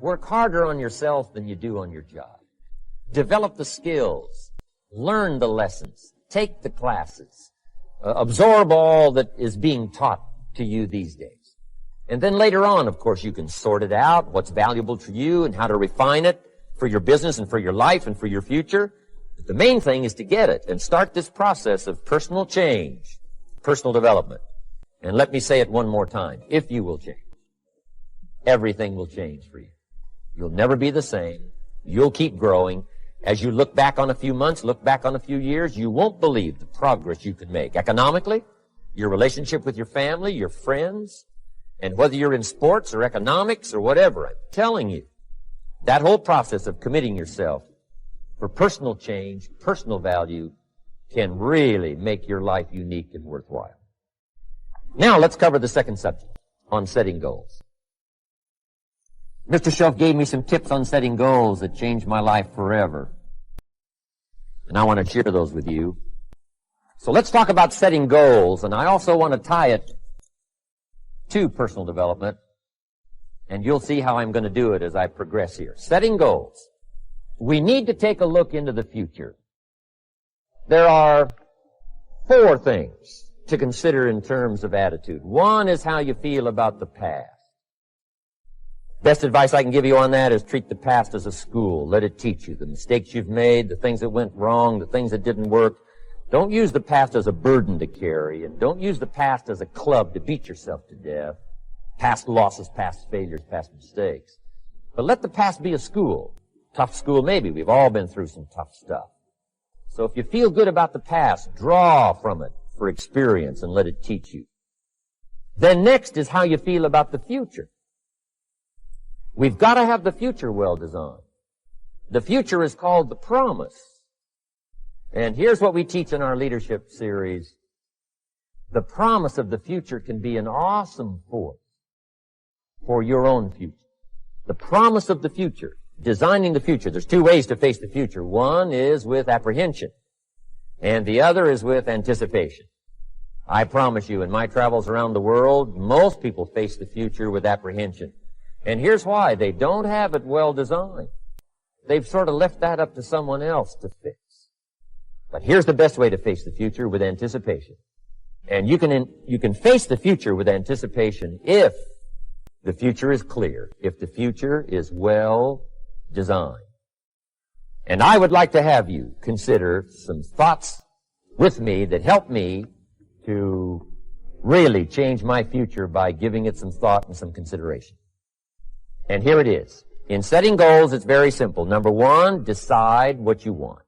Work harder on yourself than you do on your job. Develop the skills. Learn the lessons. Take the classes. Absorb all that is being taught to you these days. And then later on, of course, you can sort it out, what's valuable to you and how to refine it for your business and for your life and for your future. But the main thing is to get it and start this process of personal change, personal development. And let me say it one more time. If you will change, everything will change for you. You'll never be the same. You'll keep growing. As you look back on a few months, look back on a few years, you won't believe the progress you can make. Economically, your relationship with your family, your friends, and whether you're in sports or economics or whatever, I'm telling you, that whole process of committing yourself for personal change, personal value, can really make your life unique and worthwhile. Now, let's cover the second subject on setting goals. Mr. Shelf gave me some tips on setting goals that changed my life forever. And I want to share those with you. So let's talk about setting goals, and I also want to tie it to personal development. And you'll see how I'm going to do it as I progress here. Setting goals. We need to take a look into the future. There are 4 things to consider in terms of attitude. One is how you feel about the past. Best advice I can give you on that is treat the past as a school. Let it teach you the mistakes you've made, the things that went wrong, the things that didn't work. Don't use the past as a burden to carry, and don't use the past as a club to beat yourself to death. Past losses, past failures, past mistakes. But let the past be a school. Tough school maybe. We've all been through some tough stuff. So if you feel good about the past, draw from it for experience and let it teach you. Then next is how you feel about the future. We've got to have the future well designed. The future is called the promise. And here's what we teach in our leadership series. The promise of the future can be an awesome force for your own future. The promise of the future, designing the future. There's 2 ways to face the future. One is with apprehension, and the other is with anticipation. I promise you, in my travels around the world, most people face the future with apprehension. And here's why. They don't have it well designed. They've sort of left that up to someone else to fix. But here's the best way to face the future, with anticipation. And you can face the future with anticipation if the future is clear, if the future is well designed. And I would like to have you consider some thoughts with me that help me to really change my future by giving it some thought and some consideration. And here it is. In setting goals, it's very simple. Number 1, decide what you want.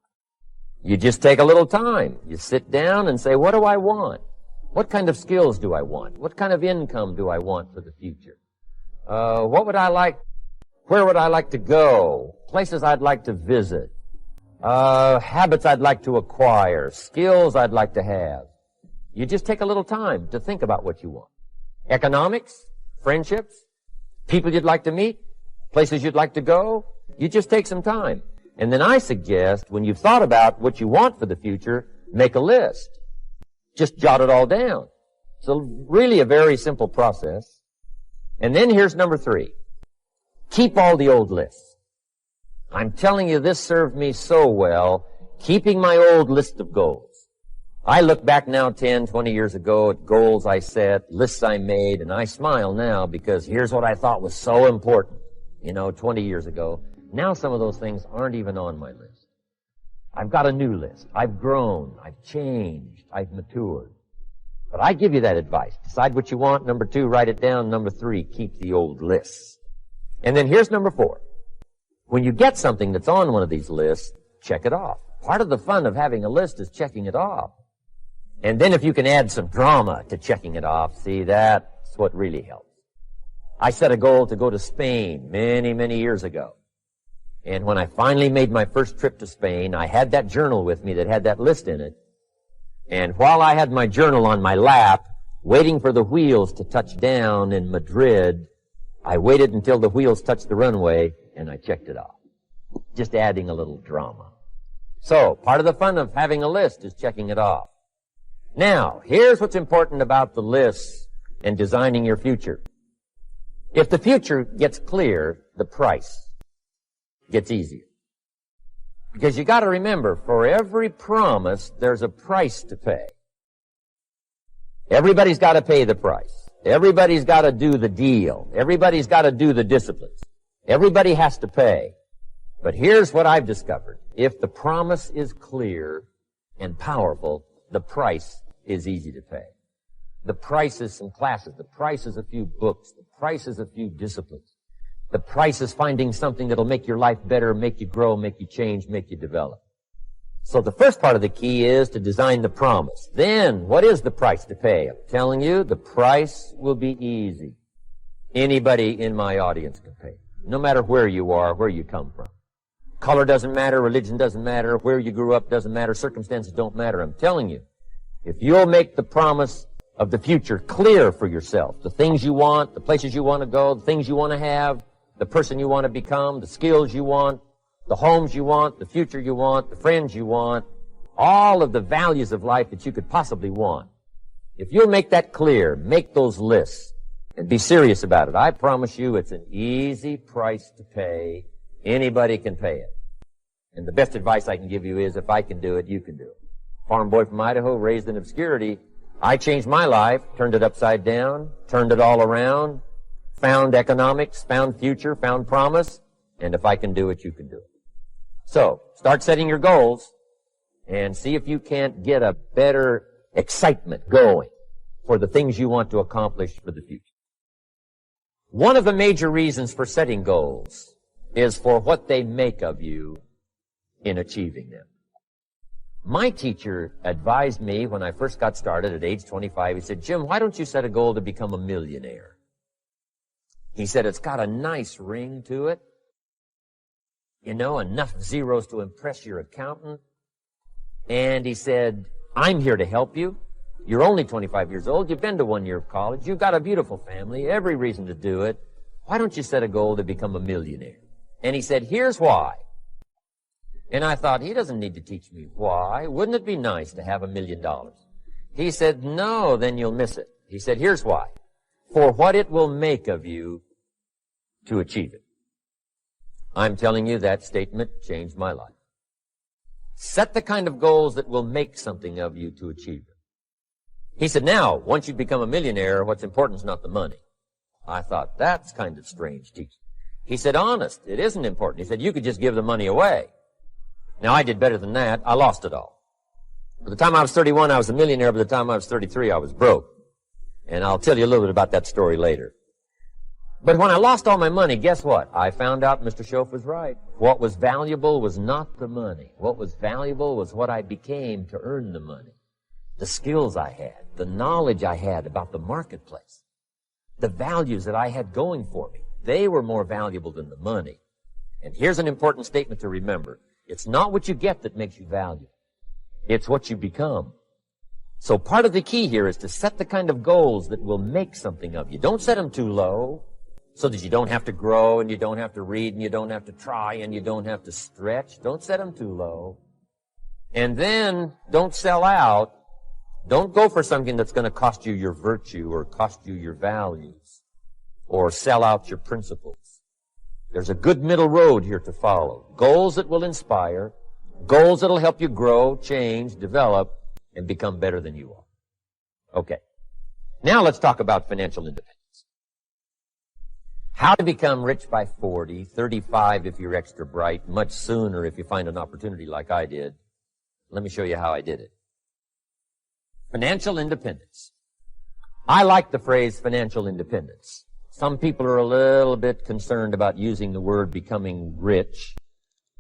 You just take a little time. You sit down and say, what do I want? What kind of skills do I want? What kind of income do I want for the future? What would I like? Where would I like to go? Places I'd like to visit. Habits I'd like to acquire. Skills I'd like to have. You just take a little time to think about what you want. Economics, friendships, people you'd like to meet, places you'd like to go. You just take some time. And then I suggest, when you've thought about what you want for the future, make a list. Just jot it all down. So really a very simple process. And then here's number 3. Keep all the old lists. I'm telling you, this served me so well, keeping my old list of goals. I look back now 10, 20 years ago at goals I set, lists I made, and I smile now because here's what I thought was so important, 20 years ago. Now some of those things aren't even on my list. I've got a new list. I've grown. I've changed. I've matured. But I give you that advice. Decide what you want. Number 2, write it down. Number 3, keep the old lists. And then here's number 4. When you get something that's on one of these lists, check it off. Part of the fun of having a list is checking it off. And then if you can add some drama to checking it off, see, that's what really helps. I set a goal to go to Spain many, many years ago. And when I finally made my first trip to Spain, I had that journal with me that had that list in it. And while I had my journal on my lap, waiting for the wheels to touch down in Madrid, I waited until the wheels touched the runway, and I checked it off. Just adding a little drama. So, part of the fun of having a list is checking it off. Now, here's what's important about the lists and designing your future. If the future gets clear, the price gets easier. Because you got to remember, for every promise, there's a price to pay. Everybody's got to pay the price. Everybody's got to do the deal. Everybody's got to do the disciplines. Everybody has to pay. But here's what I've discovered. If the promise is clear and powerful, the price is easy to pay. The price is some classes. The price is a few books. The price is a few disciplines. The price is finding something that'll make your life better, make you grow, make you change, make you develop. So the first part of the key is to design the promise. Then, what is the price to pay? I'm telling you, the price will be easy. Anybody in my audience can pay. No matter where you are, where you come from. Color doesn't matter, religion doesn't matter, where you grew up doesn't matter, circumstances don't matter. I'm telling you, if you'll make the promise of the future clear for yourself, the things you want, the places you want to go, the things you want to have, the person you want to become, the skills you want, the homes you want, the future you want, the friends you want, all of the values of life that you could possibly want. If you'll make that clear, make those lists, and be serious about it, I promise you it's an easy price to pay. Anybody can pay it. And the best advice I can give you is, if I can do it, you can do it. Farm boy from Idaho, raised in obscurity, I changed my life, turned it upside down, turned it all around, found economics, found future, found promise, and if I can do it, you can do it. So, start setting your goals and see if you can't get a better excitement going for the things you want to accomplish for the future. One of the major reasons for setting goals is for what they make of you in achieving them. My teacher advised me when I first got started at age 25, he said, Jim, why don't you set a goal to become a millionaire? He said, it's got a nice ring to it. You know, enough zeros to impress your accountant. And he said, I'm here to help you. You're only 25 years old. You've been to 1 year of college. You've got a beautiful family, every reason to do it. Why don't you set a goal to become a millionaire? And he said, here's why. And I thought, he doesn't need to teach me why. Wouldn't it be nice to have $1 million? He said, no, then you'll miss it. He said, here's why. For what it will make of you to achieve it. I'm telling you, that statement changed my life. Set the kind of goals that will make something of you to achieve them. He said, now, once you become a millionaire, what's important is not the money. I thought, that's kind of strange teaching. He said, honest, it isn't important. He said, you could just give the money away. Now, I did better than that. I lost it all. By the time I was 31, I was a millionaire. By the time I was 33, I was broke. And I'll tell you a little bit about that story later. But when I lost all my money, guess what? I found out Mr. Schoaf was right. What was valuable was not the money. What was valuable was what I became to earn the money. The skills I had, the knowledge I had about the marketplace, the values that I had going for me. They were more valuable than the money. And here's an important statement to remember. It's not what you get that makes you valuable. It's what you become. So part of the key here is to set the kind of goals that will make something of you. Don't set them too low so that you don't have to grow and you don't have to read and you don't have to try and you don't have to stretch. Don't set them too low. And then don't sell out. Don't go for something that's going to cost you your virtue or cost you your values or sell out your principles. There's a good middle road here to follow. Goals that will inspire, goals that will help you grow, change, develop, and become better than you are. Okay. Now let's talk about financial independence. How to become rich by 40, 35 if you're extra bright, much sooner if you find an opportunity like I did. Let me show you how I did it. Financial independence. I like the phrase financial independence. Some people are a little bit concerned about using the word becoming rich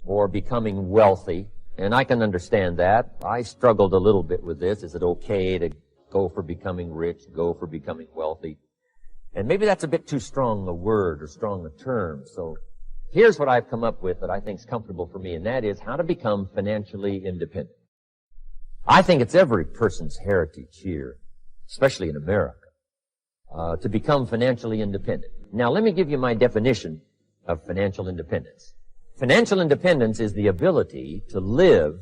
or becoming wealthy, and I can understand that. I struggled a little bit with this. Is it okay to go for becoming rich, go for becoming wealthy? And maybe that's a bit too strong a word or strong a term. So here's what I've come up with that I think is comfortable for me, and that is how to become financially independent. I think it's every person's heritage here, especially in America, to become financially independent. Now, let me give you my definition of financial independence. Financial independence is the ability to live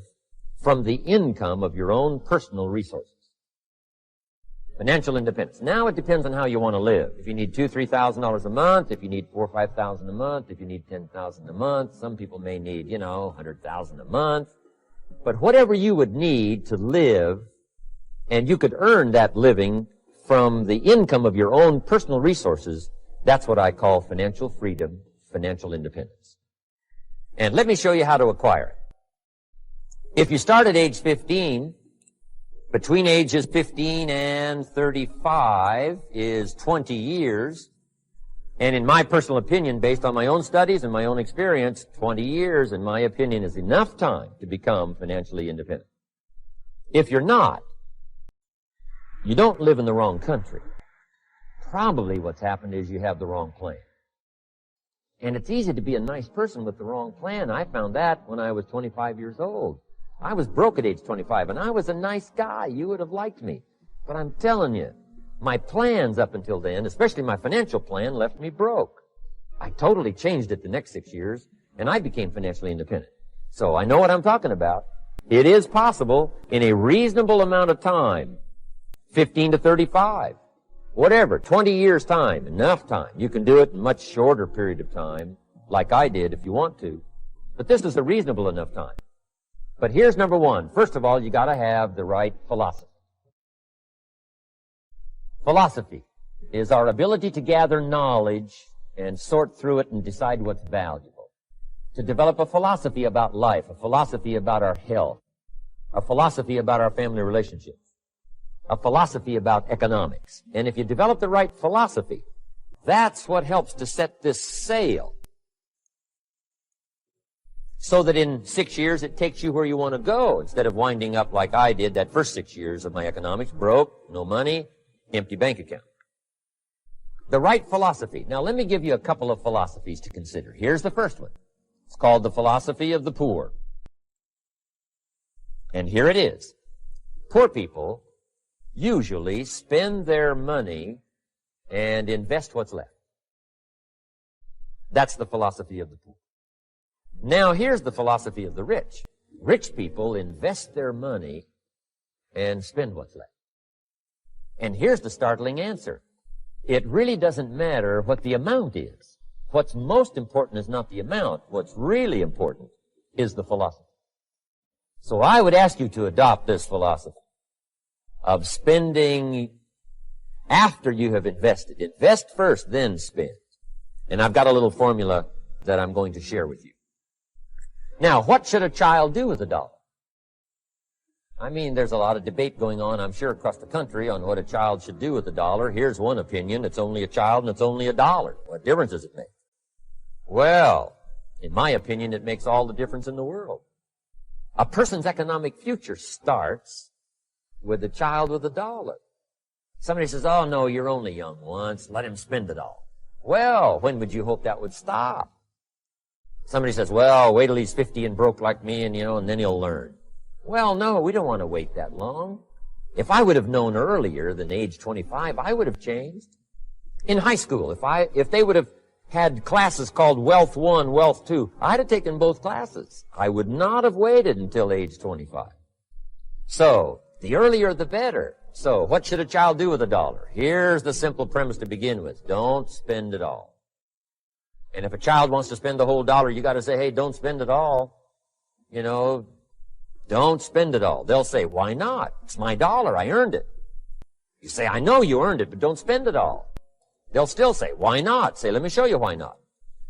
from the income of your own personal resources. Financial independence. Now it depends on how you want to live. If you need $2,000, $3,000 a month, if you need $4,000 or $5,000 a month, if you need $10,000 a month, some people may need, $100,000 a month. But whatever you would need to live, and you could earn that living from the income of your own personal resources, that's what I call financial freedom, financial independence. And let me show you how to acquire it. If you start at age 15, between ages 15 and 35 is 20 years. And in my personal opinion, based on my own studies and my own experience, 20 years, in my opinion, is enough time to become financially independent. If you're not, you don't live in the wrong country. Probably what's happened is you have the wrong plan. And it's easy to be a nice person with the wrong plan. I found that when I was 25 years old. I was broke at age 25, and I was a nice guy. You would have liked me. But I'm telling you, my plans up until then, especially my financial plan, left me broke. I totally changed it the next 6 years, and I became financially independent. So I know what I'm talking about. It is possible in a reasonable amount of time, 15 to 35, whatever, 20 years time, enough time. You can do it in a much shorter period of time, like I did if you want to. But this is a reasonable enough time. But here's number one. First of all, you got to have the right philosophy. Philosophy is our ability to gather knowledge and sort through it and decide what's valuable. To develop a philosophy about life, a philosophy about our health, a philosophy about our family relationships, a philosophy about economics. And if you develop the right philosophy, that's what helps to set this sail, so that in 6 years it takes you where you want to go, instead of winding up like I did that first 6 years of my economics, broke, no money, empty bank account. The right philosophy. Now let me give you a couple of philosophies to consider. Here's the first one. It's called the philosophy of the poor. And here it is. Poor people usually spend their money and invest what's left. That's the philosophy of the poor. Now, here's the philosophy of the rich. Rich people invest their money and spend what's left. And here's the startling answer. It really doesn't matter what the amount is. What's most important is not the amount. What's really important is the philosophy. So I would ask you to adopt this philosophy of spending after you have invested. Invest first, then spend. And I've got a little formula that I'm going to share with you. Now, what should a child do with a dollar? I mean, there's a lot of debate going on, I'm sure, across the country on what a child should do with a dollar. Here's one opinion. It's only a child and it's only a dollar. What difference does it make? Well, in my opinion, it makes all the difference in the world. A person's economic future starts with a child with a dollar. Somebody says, oh, no, you're only young once. Let him spend it all. Well, when would you hope that would stop? Somebody says, well, wait till he's 50 and broke like me and then he'll learn. Well, no, we don't want to wait that long. If I would have known earlier than age 25, I would have changed. In high school, if they would have had classes called Wealth 1, Wealth 2, I'd have taken both classes. I would not have waited until age 25. So, the earlier the better. So, what should a child do with a dollar? Here's the simple premise to begin with. Don't spend it all. And if a child wants to spend the whole dollar, you got to say, hey, don't spend it all. Don't spend it all. They'll say, why not? It's my dollar. I earned it. You say, I know you earned it, but don't spend it all. They'll still say, why not? Say, let me show you why not.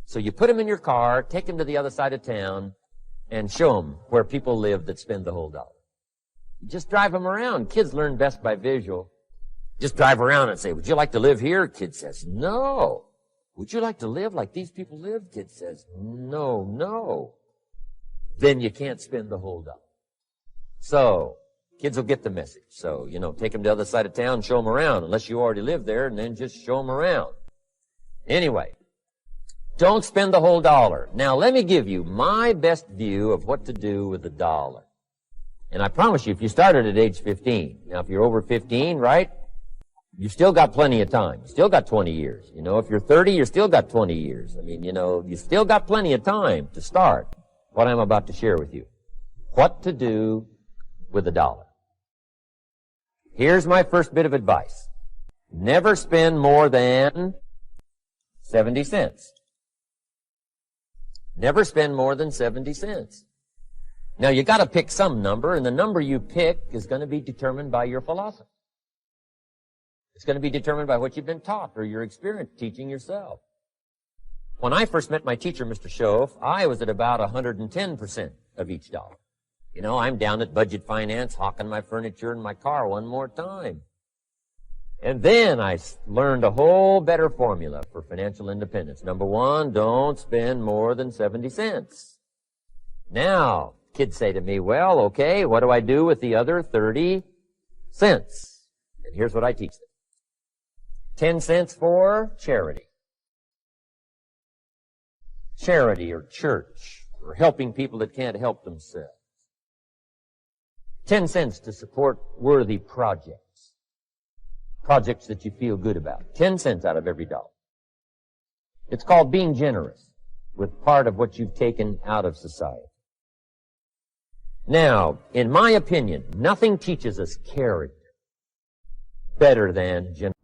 So you put them in your car, take them to the other side of town, and show them where people live that spend the whole dollar. You just drive them around. Kids learn best by visual. Just drive around and say, would you like to live here? Kid says, no. Would you like to live like these people live? Kid says, no. Then you can't spend the whole dollar. So, kids will get the message. So, take them to the other side of town, show them around, unless you already live there, and then just show them around. Anyway, don't spend the whole dollar. Now, let me give you my best view of what to do with the dollar. And I promise you, if you started at age 15, now if you're over 15, right, you've still got plenty of time. You still got 20 years. If you're 30, you still got 20 years. I mean, you still got plenty of time to start what I'm about to share with you. What to do with a dollar. Here's my first bit of advice. Never spend more than 70 cents. Never spend more than 70 cents. Now, you got to pick some number, and the number you pick is going to be determined by your philosophy. It's going to be determined by what you've been taught or your experience teaching yourself. When I first met my teacher, Mr. Schoaf, I was at about 110% of each dollar. You know, I'm down at Budget Finance, hawking my furniture and my car one more time. And then I learned a whole better formula for financial independence. Number one, don't spend more than 70 cents. Now, kids say to me, well, okay, what do I do with the other 30 cents? And here's what I teach them. 10 cents for charity. Charity or church or helping people that can't help themselves. 10 cents to support worthy projects. Projects that you feel good about. 10 cents out of every dollar. It's called being generous with part of what you've taken out of society. Now, in my opinion, nothing teaches us character better than generosity.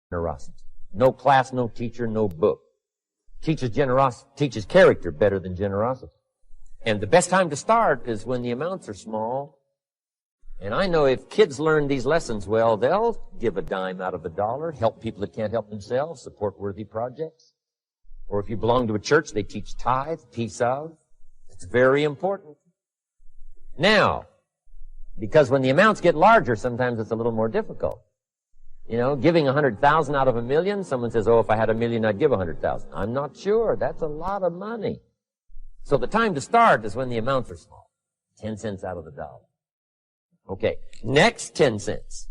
generosity. No class, no teacher, no book teaches character better than generosity. And the best time to start is when the amounts are small. And I know if kids learn these lessons well, they'll give a dime out of a dollar, help people that can't help themselves, support worthy projects. Or if you belong to a church, they teach tithe, piece of. It's very important. Now, because when the amounts get larger, sometimes it's a little more difficult. You know, giving 100,000 out of a million, someone says, oh, if I had a million, I'd give 100,000. I'm not sure. That's a lot of money. So the time to start is when the amounts are small. 10 cents out of the dollar. Okay, next 10 cents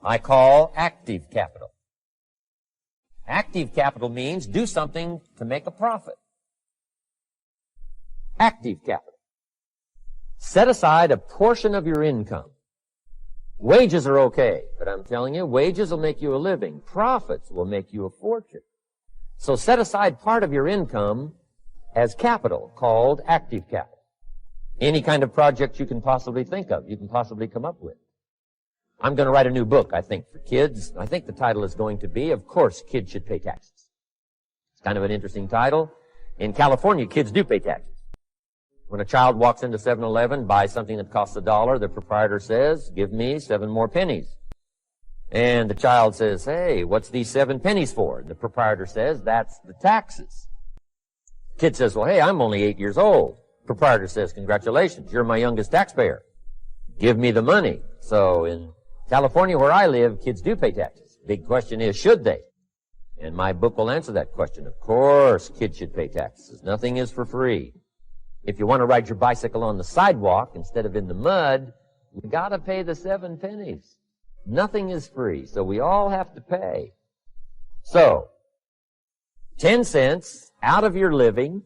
I call active capital. Active capital means do something to make a profit. Active capital. Set aside a portion of your income. Wages are okay, but I'm telling you, wages will make you a living. Profits will make you a fortune. So set aside part of your income as capital, called active capital. Any kind of project you can possibly think of, you can possibly come up with. I'm going to write a new book, I think, for kids. I think the title is going to be, Of Course, Kids Should Pay Taxes. It's kind of an interesting title. In California, kids do pay taxes. When a child walks into 7-Eleven, buys something that costs $1, the proprietor says, give me 7 more pennies. And the child says, hey, what's these 7 pennies for? The proprietor says, that's the taxes. Kid says, well, hey, I'm only 8 years old. Proprietor says, congratulations, you're my youngest taxpayer. Give me the money. So in California, where I live, kids do pay taxes. Big question is, should they? And my book will answer that question. Of course, kids should pay taxes. Nothing is for free. If you want to ride your bicycle on the sidewalk instead of in the mud, you got to pay the 7 pennies. Nothing is free, so we all have to pay. So, 10 cents out of your living,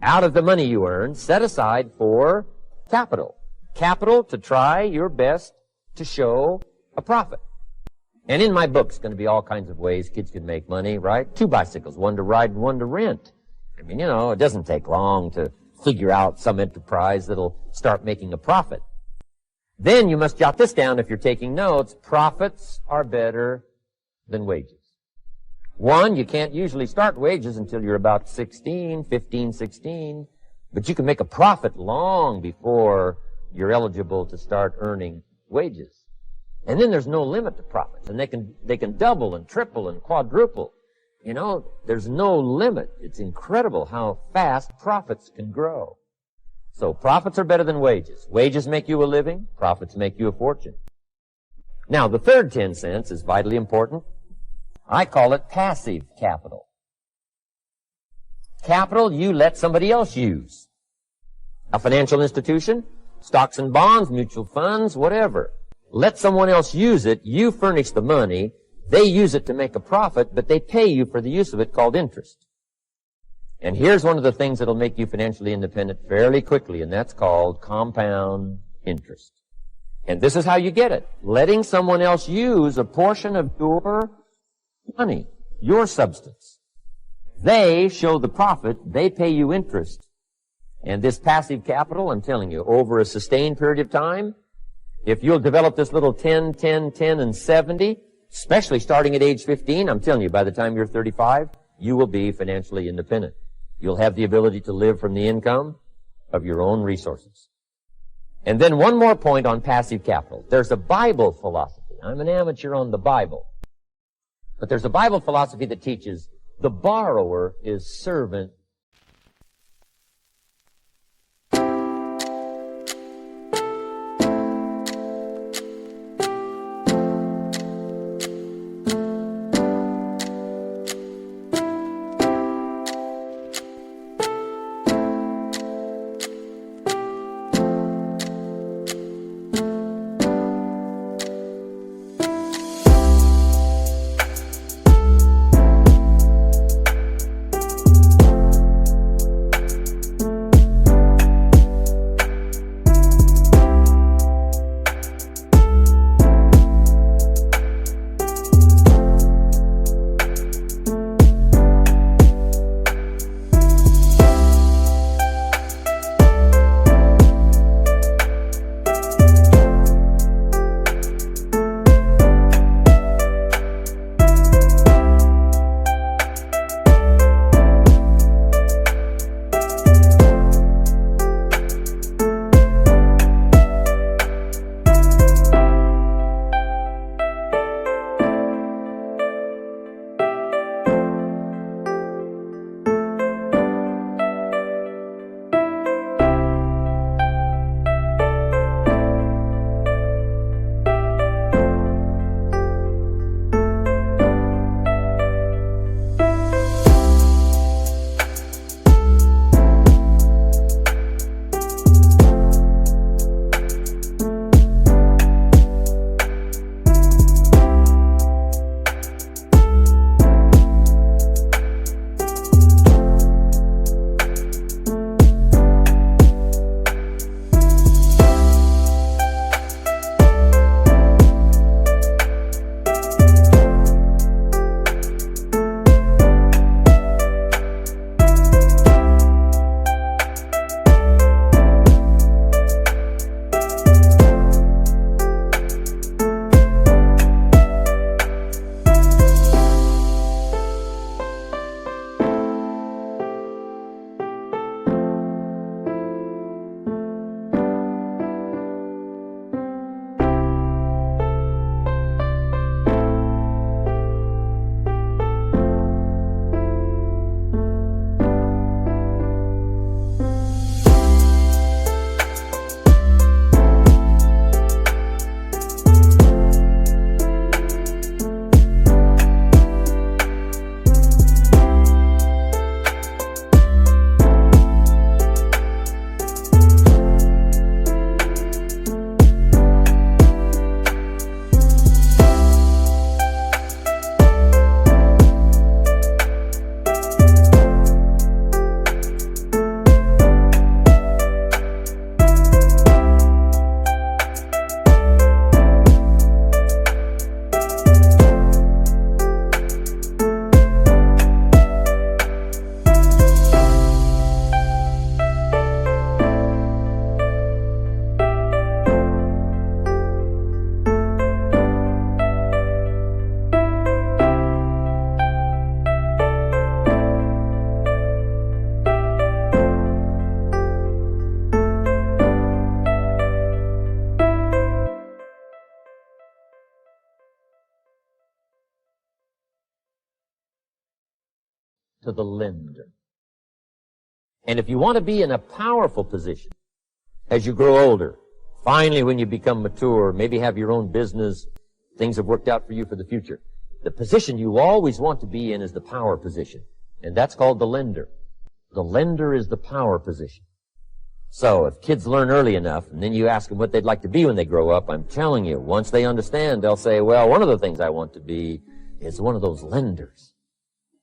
out of the money you earn, set aside for capital. Capital to try your best to show a profit. And in my book, it's going to be all kinds of ways kids can make money, right? 2 bicycles, one to ride and one to rent. I mean, you know, it doesn't take long to figure out some enterprise that'll start making a profit. Then you must jot this down if you're taking notes. Profits are better than wages. 1, you can't usually start wages until you're about 16, 15, 16, but you can make a profit long before you're eligible to start earning wages. And then there's no limit to profits, and they can double and triple and quadruple. You know, there's no limit. It's incredible how fast profits can grow. So profits are better than wages. Wages make you a living. Profits make you a fortune. Now, the third 10 cents is vitally important. I call it passive capital. Capital you let somebody else use. A financial institution, stocks and bonds, mutual funds, whatever. Let someone else use it. You furnish the money. They use it to make a profit, but they pay you for the use of it, called interest. And here's one of the things that'll make you financially independent fairly quickly, and that's called compound interest. And this is how you get it. Letting someone else use a portion of your money, your substance. They show the profit, they pay you interest. And this passive capital, I'm telling you, over a sustained period of time, if you'll develop this little 10, 10, 10, and 70, especially starting at age 15, I'm telling you, by the time you're 35, you will be financially independent. You'll have the ability to live from the income of your own resources. And then one more point on passive capital. There's a Bible philosophy. I'm an amateur on the Bible. But there's a Bible philosophy that teaches the borrower is servant to the lender. And if you want to be in a powerful position as you grow older, finally when you become mature, maybe have your own business, things have worked out for you for the future, the position you always want to be in is the power position. And that's called the lender. The lender is the power position. So if kids learn early enough, and then you ask them what they'd like to be when they grow up, I'm telling you, once they understand, they'll say, well, one of the things I want to be is one of those lenders.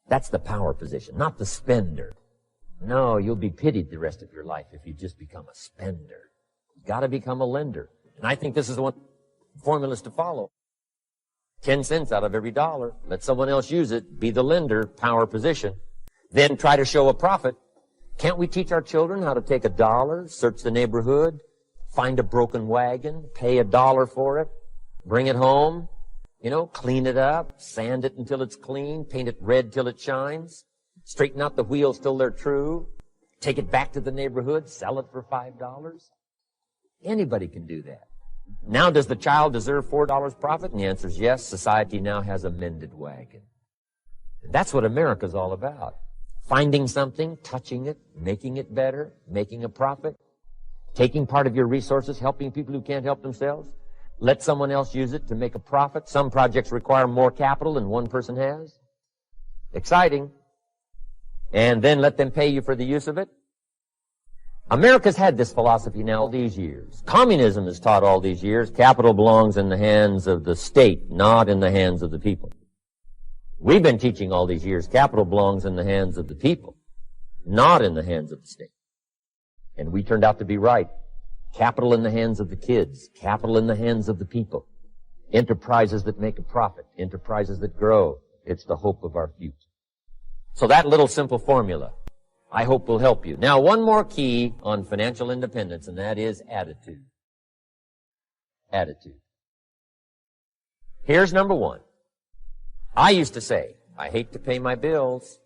That's the power position, not the spender. No, you'll be pitied the rest of your life if you just become a spender. You've got to become a lender. And I think this is one formulas to follow. 10 cents out of every dollar. Let someone else use it. Be the lender, power position. Then try to show a profit. Can't we teach our children how to take $1, search the neighborhood, find a broken wagon, pay $1 for it, bring it home, clean it up, sand it until it's clean, paint it red till it shines, straighten out the wheels till they're true, take it back to the neighborhood, sell it for $5? Anybody can do that. Now, does the child deserve $4 profit? And the answer is yes. Society now has a mended wagon. And that's what America's all about. Finding something, touching it, making it better, making a profit, taking part of your resources, helping people who can't help themselves. Let someone else use it to make a profit. Some projects require more capital than one person has. Exciting. And then let them pay you for the use of it. America's had this philosophy now all these years. Communism is taught all these years. Capital belongs in the hands of the state, not in the hands of the people. We've been teaching all these years, capital belongs in the hands of the people, not in the hands of the state. And we turned out to be right. Capital in the hands of the kids, capital in the hands of the people. Enterprises that make a profit, enterprises that grow. It's the hope of our future. So that little simple formula, I hope will help you. Now, one more key on financial independence, and that is attitude. Attitude. Here's number one. I used to say, I hate to pay my bills.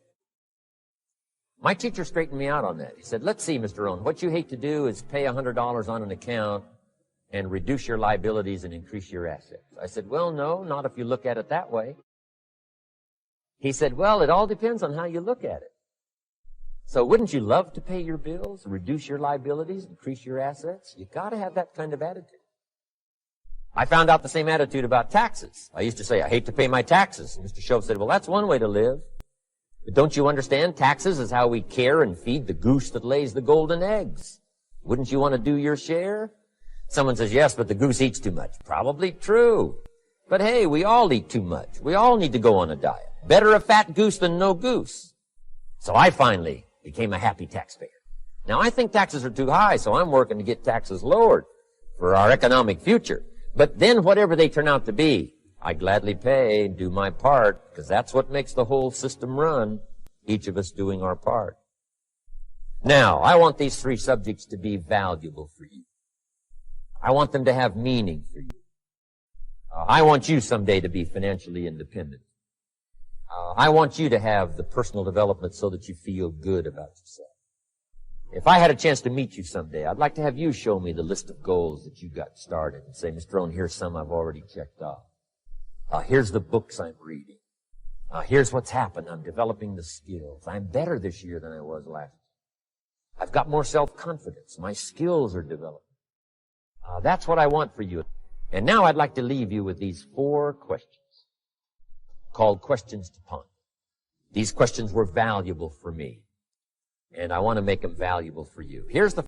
My teacher straightened me out on that. He said, let's see, Mr. Rohn, what you hate to do is pay $100 on an account and reduce your liabilities and increase your assets. I said, well, no, not if you look at it that way. He said, well, it all depends on how you look at it. So wouldn't you love to pay your bills, reduce your liabilities, increase your assets? You got to have that kind of attitude. I found out the same attitude about taxes. I used to say, I hate to pay my taxes. Mr. Shove said, well, that's one way to live. But don't you understand? Taxes is how we care and feed the goose that lays the golden eggs. Wouldn't you want to do your share? Someone says, yes, but the goose eats too much. Probably true. But hey, we all eat too much. We all need to go on a diet. Better a fat goose than no goose. So I finally became a happy taxpayer. Now, I think taxes are too high, so I'm working to get taxes lowered for our economic future. But then whatever they turn out to be, I gladly pay and do my part, because that's what makes the whole system run, each of us doing our part. Now, I want these three subjects to be valuable for you. I want them to have meaning for you. I want you someday to be financially independent. I want you to have the personal development so that you feel good about yourself. If I had a chance to meet you someday, I'd like to have you show me the list of goals that you got started and say, Mr. Rohn, here's some I've already checked off. Here's the books I'm reading. Here's what's happened. I'm developing the skills. I'm better this year than I was last year. I've got more self-confidence. My skills are developing. That's what I want for you. And now I'd like to leave you with these 4 questions called questions to ponder. These questions were valuable for me, and I want to make them valuable for you. Here's the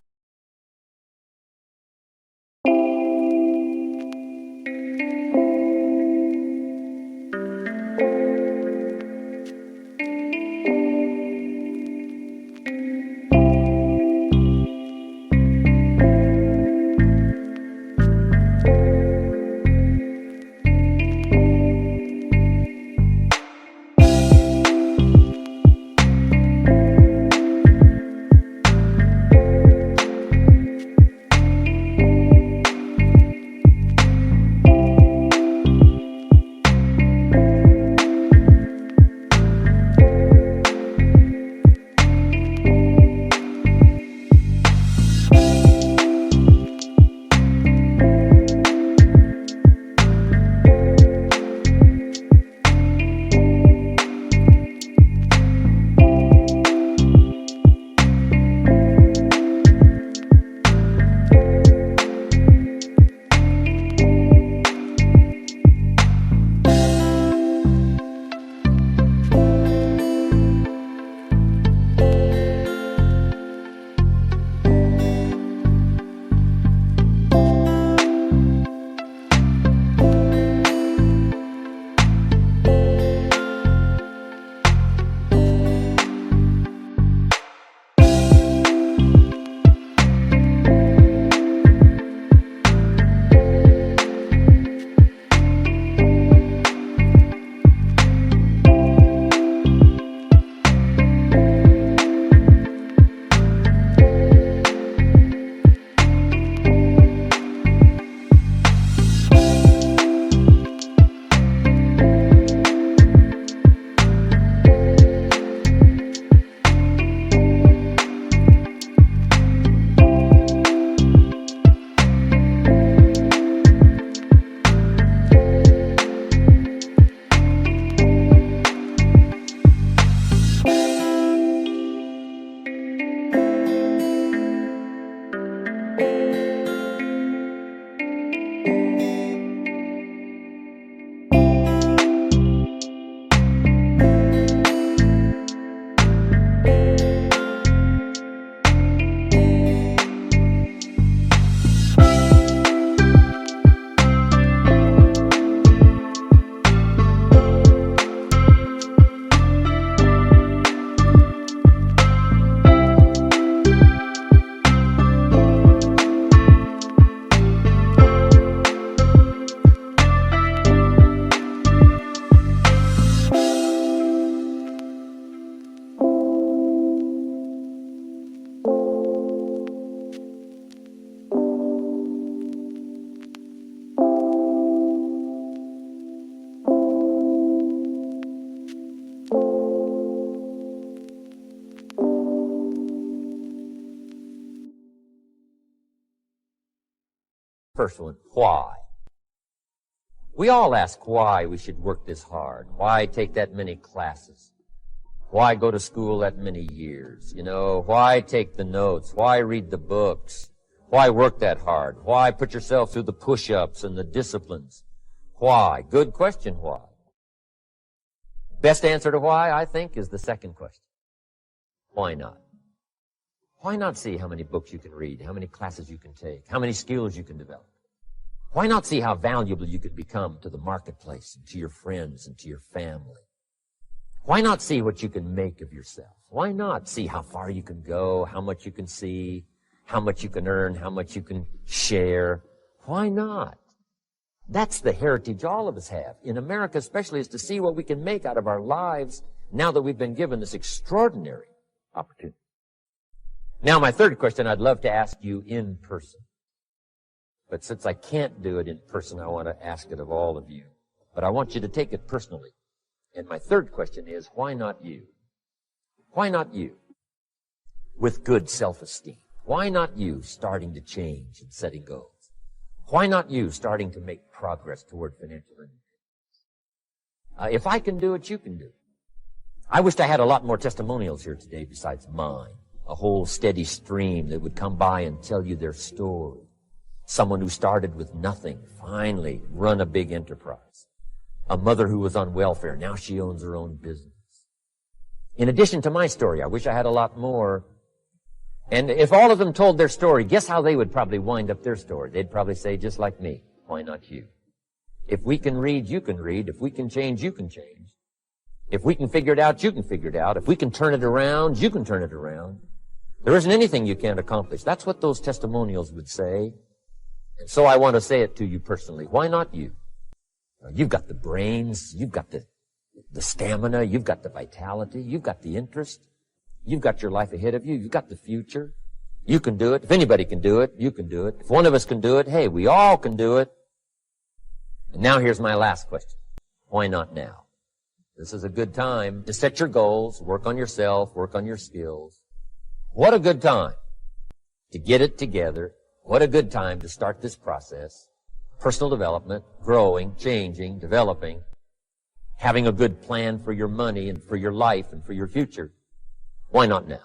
First one, why? We all ask why we should work this hard. Why take that many classes? Why go to school that many years? You know, why take the notes? Why read the books? Why work that hard? Why put yourself through the push-ups and the disciplines? Why? Good question, why? Best answer to why, I think, is the second question. Why not? Why not see how many books you can read, how many classes you can take, how many skills you can develop? Why not see how valuable you could become to the marketplace and to your friends and to your family? Why not see what you can make of yourself? Why not see how far you can go, how much you can see, how much you can earn, how much you can share? Why not? That's the heritage all of us have, in America especially, is to see what we can make out of our lives now that we've been given this extraordinary opportunity. Now, my third question I'd love to ask you in person. But since I can't do it in person, I want to ask it of all of you. But I want you to take it personally. And my third question is, why not you? Why not you? With good self-esteem. Why not you starting to change and setting goals? Why not you starting to make progress toward financial independence? If I can do it, you can do it. I wished I had a lot more testimonials here today besides mine. A whole steady stream that would come by and tell you their story. Someone who started with nothing, finally run a big enterprise. A mother who was on welfare, now she owns her own business. In addition to my story, I wish I had a lot more. And if all of them told their story, guess how they would probably wind up their story? They'd probably say, just like me, why not you? If we can read, you can read. If we can change, you can change. If we can figure it out, you can figure it out. If we can turn it around, you can turn it around. There isn't anything you can't accomplish. That's what those testimonials would say. And so I want to say it to you personally. Why not you? You've got the brains. You've got the stamina. You've got the vitality. You've got the interest. You've got your life ahead of you. You've got the future. You can do it. If anybody can do it, you can do it. If one of us can do it, hey, we all can do it. And now here's my last question. Why not now? This is a good time to set your goals, work on yourself, work on your skills. What a good time to get it together. What a good time to start this process. Personal development, growing, changing, developing, having a good plan for your money and for your life and for your future. Why not now?